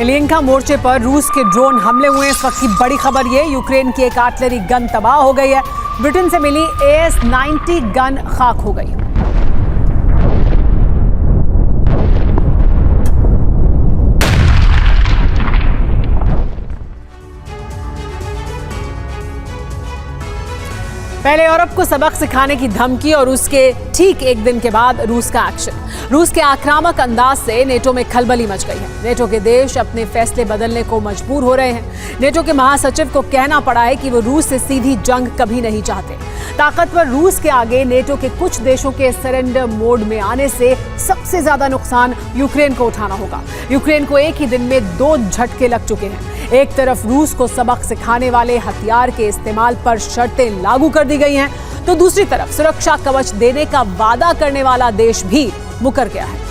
इलियंका मोर्चे पर रूस के ड्रोन हमले हुए। इस वक्त की बड़ी खबर ये, यूक्रेन की एक आर्टिलरी गन तबाह हो गई है। ब्रिटेन से मिली AS-90 गन खाक हो गई। पहले यूरोप को सबक सिखाने की धमकी और उसके ठीक एक दिन के बाद रूस का एक्शन। रूस के आक्रामक अंदाज से नेटो में खलबली मच गई है। नेटो के देश अपने फैसले बदलने को मजबूर हो रहे हैं। नेटो के महासचिव को कहना पड़ा है कि वो रूस से सीधी जंग कभी नहीं चाहते। ताकतवर रूस के आगे नेटो के कुछ देशों के सरेंडर मोड में आने से सबसे ज्यादा नुकसान यूक्रेन को उठाना होगा। यूक्रेन को एक ही दिन में 2 झटके लग चुके हैं। एक तरफ रूस को सबक सिखाने वाले हथियार के इस्तेमाल पर शर्तें लागू कर दी गई हैं, तो दूसरी तरफ सुरक्षा कवच देने का वादा करने वाला देश भी मुकर गया है।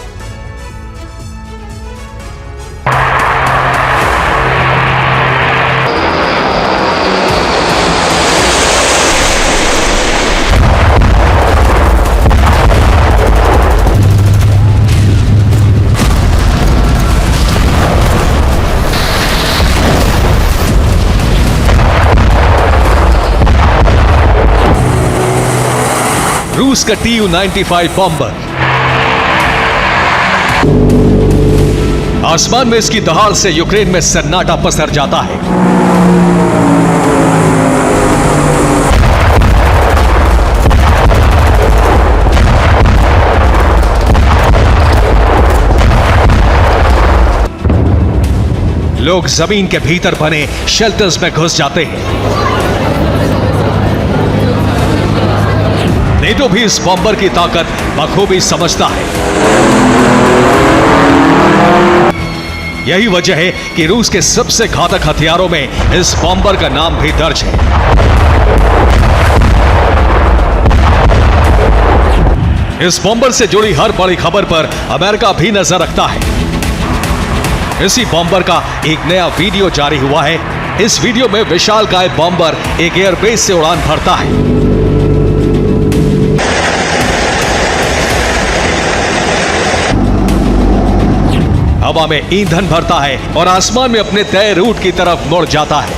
रूस का Tu-95 बॉम्बर आसमान में इसकी दहाड़ से यूक्रेन में सन्नाटा पसर जाता है। लोग जमीन के भीतर बने शेल्टर्स में घुस जाते हैं। नेटो भी इस बॉम्बर की ताकत बखूबी समझता है। यही वजह है कि रूस के सबसे घातक हथियारों में इस बॉम्बर का नाम भी दर्ज है। इस बॉम्बर से जुड़ी हर बड़ी खबर पर अमेरिका भी नजर रखता है। इसी बॉम्बर का एक नया वीडियो जारी हुआ है। इस वीडियो में विशालकाय बॉम्बर एक एयरबेस से उड़ान भरता है। हवा में ईंधन भरता है और आसमान में अपने तय रूट की तरफ मुड़ जाता है।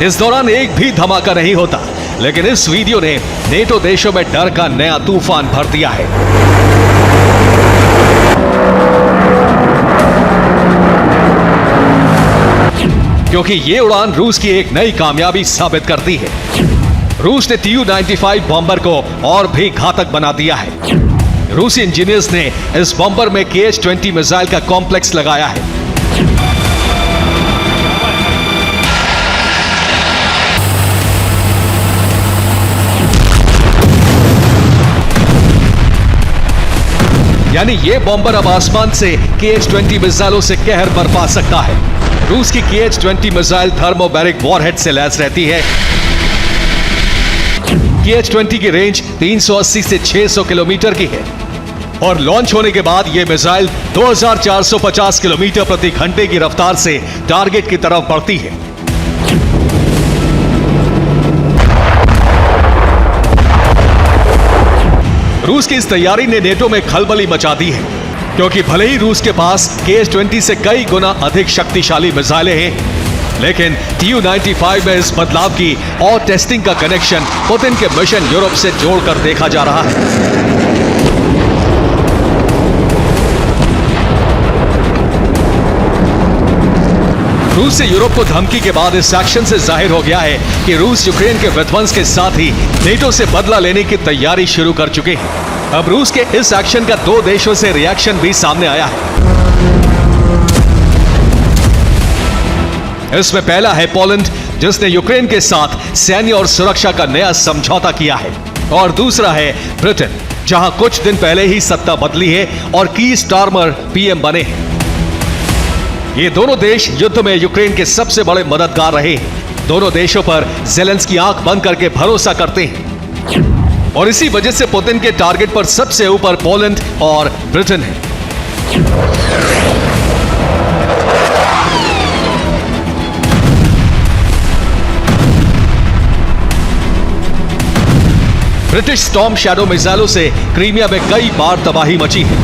इस दौरान एक भी धमाका नहीं होता, लेकिन इस वीडियो ने नेटो देशों में डर का नया तूफान भर दिया है। क्योंकि ये उड़ान रूस की एक नई कामयाबी साबित करती है। रूस ने Tu-95 बॉम्बर को और भी घातक बना दिया है। रूसी इंजीनियर्स ने इस बॉम्बर में KH-20 मिसाइल का कॉम्प्लेक्स लगाया है। यानी ये बॉम्बर अब आसमान से KH-20 मिसाइलों से कहर बरपा सकता है। रूस की KH-20 मिसाइल थर्मोबैरिक वॉरहेड से लैस रहती है। KH-20 की रेंज 380 से 600 किलोमीटर की है और लॉन्च होने के बाद यह मिसाइल 2450 किलोमीटर प्रति घंटे की रफ्तार से टारगेट की तरफ बढ़ती है। रूस की इस तैयारी ने नेटो में खलबली मचा दी है, क्योंकि भले ही रूस के पास KH-20 से कई गुना अधिक शक्तिशाली मिसाइलें हैं, लेकिन Tu-95 में इस बदलाव की और टेस्टिंग का कनेक्शन पुतिन के मिशन यूरोप से जोड़कर देखा जा रहा है। रूस से यूरोप को धमकी के बाद इस एक्शन से जाहिर हो गया है कि रूस यूक्रेन के विध्वंस के साथ ही नेटो से बदला लेने की तैयारी शुरू कर चुके हैं। अब रूस के इस एक्शन का 2 देशों से रिएक्शन भी सामने आया है। इसमें पहला है पोलैंड, जिसने यूक्रेन के साथ सैन्य और सुरक्षा का नया समझौता किया है, और दूसरा है ब्रिटेन, जहां कुछ दिन पहले ही सत्ता बदली है और कीर स्टारमर PM बने हैं। ये दोनों देश युद्ध में यूक्रेन के सबसे बड़े मददगार रहे हैं। दोनों देशों पर ज़ेलेंस्की आंख बंद करके भरोसा करते हैं और इसी वजह से पुतिन के टारगेट पर सबसे ऊपर पोलैंड और ब्रिटेन है। ब्रिटिश स्टॉर्म शैडो मिसाइलों से क्रीमिया में कई बार तबाही मची है।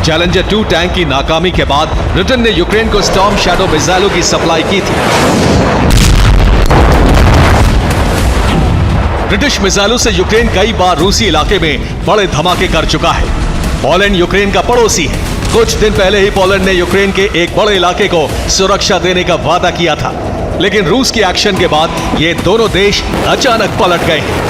चैलेंजर 2 टैंक की नाकामी के बाद ब्रिटेन ने यूक्रेन को स्टॉर्म शैडो मिसाइलों की सप्लाई की थी। ब्रिटिश मिसाइलों से यूक्रेन कई बार रूसी इलाके में बड़े धमाके कर चुका है। पोलैंड यूक्रेन का पड़ोसी है। कुछ दिन पहले ही पोलैंड ने यूक्रेन के एक बड़े इलाके को सुरक्षा देने का वादा किया था, लेकिन रूस के एक्शन के बाद ये दोनों देश अचानक पलट गए हैं।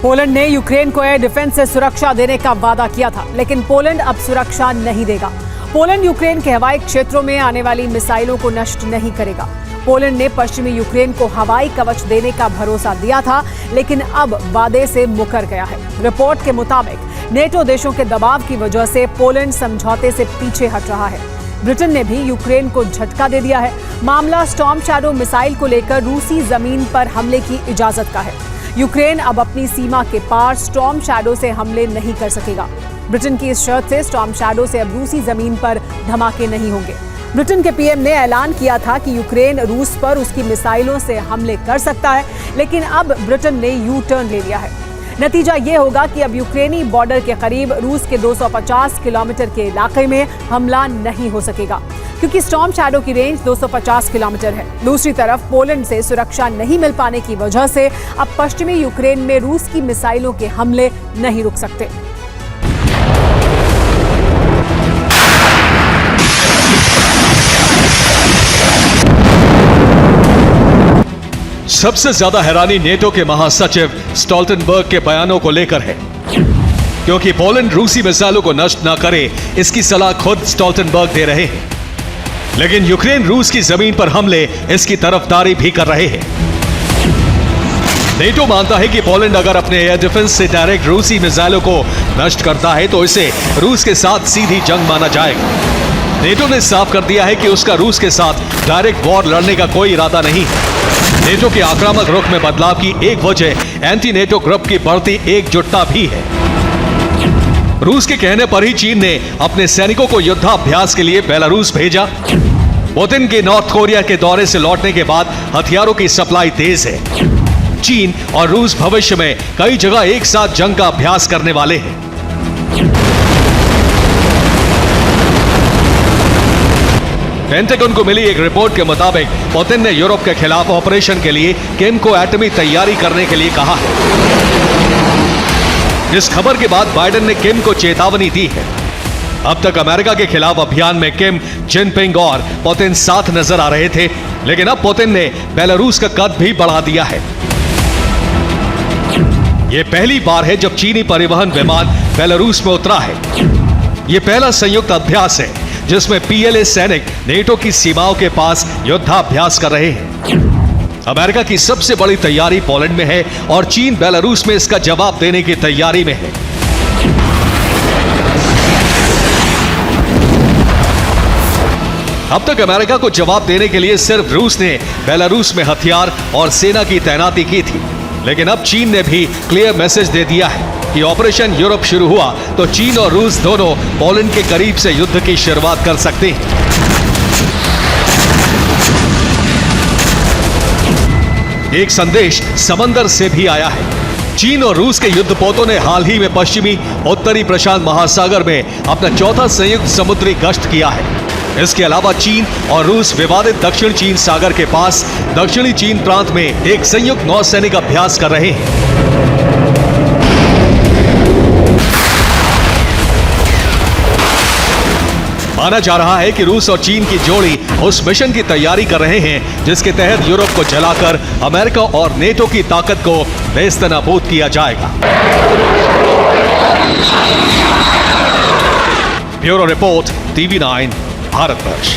पोलैंड ने यूक्रेन को एयर डिफेंस से सुरक्षा देने का वादा किया था, लेकिन पोलैंड अब सुरक्षा नहीं देगा। पोलैंड यूक्रेन के हवाई क्षेत्रों में आने वाली मिसाइलों को नष्ट नहीं करेगा। पोलैंड ने पश्चिमी यूक्रेन को हवाई कवच देने का भरोसा दिया था, लेकिन अब वादे से मुकर गया है। रिपोर्ट के मुताबिक नेटो देशों के दबाव की वजह से पोलैंड समझौते से पीछे हट रहा है। ब्रिटेन ने भी यूक्रेन को झटका दे दिया है। मामला स्टॉर्म शैडो मिसाइल को लेकर रूसी जमीन पर हमले की इजाजत का है। यूक्रेन अब अपनी सीमा के पार स्टॉर्म शैडो से हमले नहीं कर सकेगा। ब्रिटेन की इस शर्त से स्टॉर्म शैडो से अब रूसी जमीन पर धमाके नहीं होंगे। ब्रिटेन के पीएम ने ऐलान किया था कि यूक्रेन रूस पर उसकी मिसाइलों से हमले कर सकता है, लेकिन अब ब्रिटेन ने यू टर्न ले लिया है। नतीजा ये होगा कि अब यूक्रेनी बॉर्डर के करीब रूस के 250 किलोमीटर के इलाके में हमला नहीं हो सकेगा, क्योंकि स्टॉर्म शैडो की रेंज 250 किलोमीटर है। दूसरी तरफ पोलैंड से सुरक्षा नहीं मिल पाने की वजह से अब पश्चिमी यूक्रेन में रूस की मिसाइलों के हमले नहीं रुक सकते। सबसे ज्यादा हैरानी नेटो के महासचिव स्टोल्टनबर्ग के बयानों को लेकर है, क्योंकि पोलैंड रूसी मिसाइलों को नष्ट न करे इसकी सलाह खुद स्टोल्टनबर्ग दे रहे हैं, लेकिन यूक्रेन रूस की जमीन पर हमले इसकी तरफदारी भी कर रहे हैं। नेटो मानता है कि पोलैंड अगर अपने एयर डिफेंस से डायरेक्ट रूसी मिसाइलों को नष्ट करता है तो इसे रूस के साथ सीधी जंग माना जाएगा। नेटो ने साफ कर दिया है कि उसका रूस के साथ डायरेक्ट वॉर लड़ने का कोई इरादा नहीं है। नेटो के आक्रामक रुख में बदलाव की एक वजह एंटी नेटो ग्रुप की बढ़ती एकजुटता भी है। रूस के कहने पर ही चीन ने अपने सैनिकों को युद्धाभ्यास के लिए बेलारूस भेजा। पुतिन के नॉर्थ कोरिया के दौरे से लौटने के बाद हथियारों की सप्लाई तेज है। चीन और रूस भविष्य में कई जगह एक साथ जंग का अभ्यास करने वाले हैं। पेंटागन को मिली एक रिपोर्ट के मुताबिक पुतिन ने यूरोप के खिलाफ ऑपरेशन के लिए किम को एटमी तैयारी करने के लिए कहा है। इस खबर के बाद बाइडेन ने किम को चेतावनी दी है। अब तक अमेरिका के खिलाफ अभियान में किम, जिनपिंग और पुतिन साथ नजर आ रहे थे, लेकिन अब पुतिन ने बेलारूस का कद भी बढ़ा दिया है। यह पहली बार है जब चीनी परिवहन विमान बेलारूस में उतरा है। यह पहला संयुक्त अभ्यास है जिसमें पीएलए सैनिक नेटो की सीमाओं के पास युद्धाभ्यास कर रहे हैं। अमेरिका की सबसे बड़ी तैयारी पोलैंड में है और चीन बेलारूस में इसका जवाब देने की तैयारी में है। अब तक अमेरिका को जवाब देने के लिए सिर्फ रूस ने बेलारूस में हथियार और सेना की तैनाती की थी, लेकिन अब चीन ने भी क्लियर मैसेज दे दिया है कि ऑपरेशन यूरोप शुरू हुआ तो चीन और रूस दोनों पोलैंड के करीब से युद्ध की शुरुआत कर सकते हैं। एक संदेश समंदर से भी आया है। चीन और रूस के युद्धपोतों ने हाल ही में पश्चिमी उत्तरी प्रशांत महासागर में अपना चौथा संयुक्त समुद्री गश्त किया है। इसके अलावा चीन और रूस विवादित दक्षिण चीन सागर के पास दक्षिणी चीन प्रांत में एक संयुक्त नौसैनिक अभ्यास कर रहे हैं। माना जा रहा है कि रूस और चीन की जोड़ी उस मिशन की तैयारी कर रहे हैं जिसके तहत यूरोप को जलाकर अमेरिका और नेटो की ताकत को नेस्तनाबूद किया जाएगा। Bureau report, TV9, Bharatvarsh.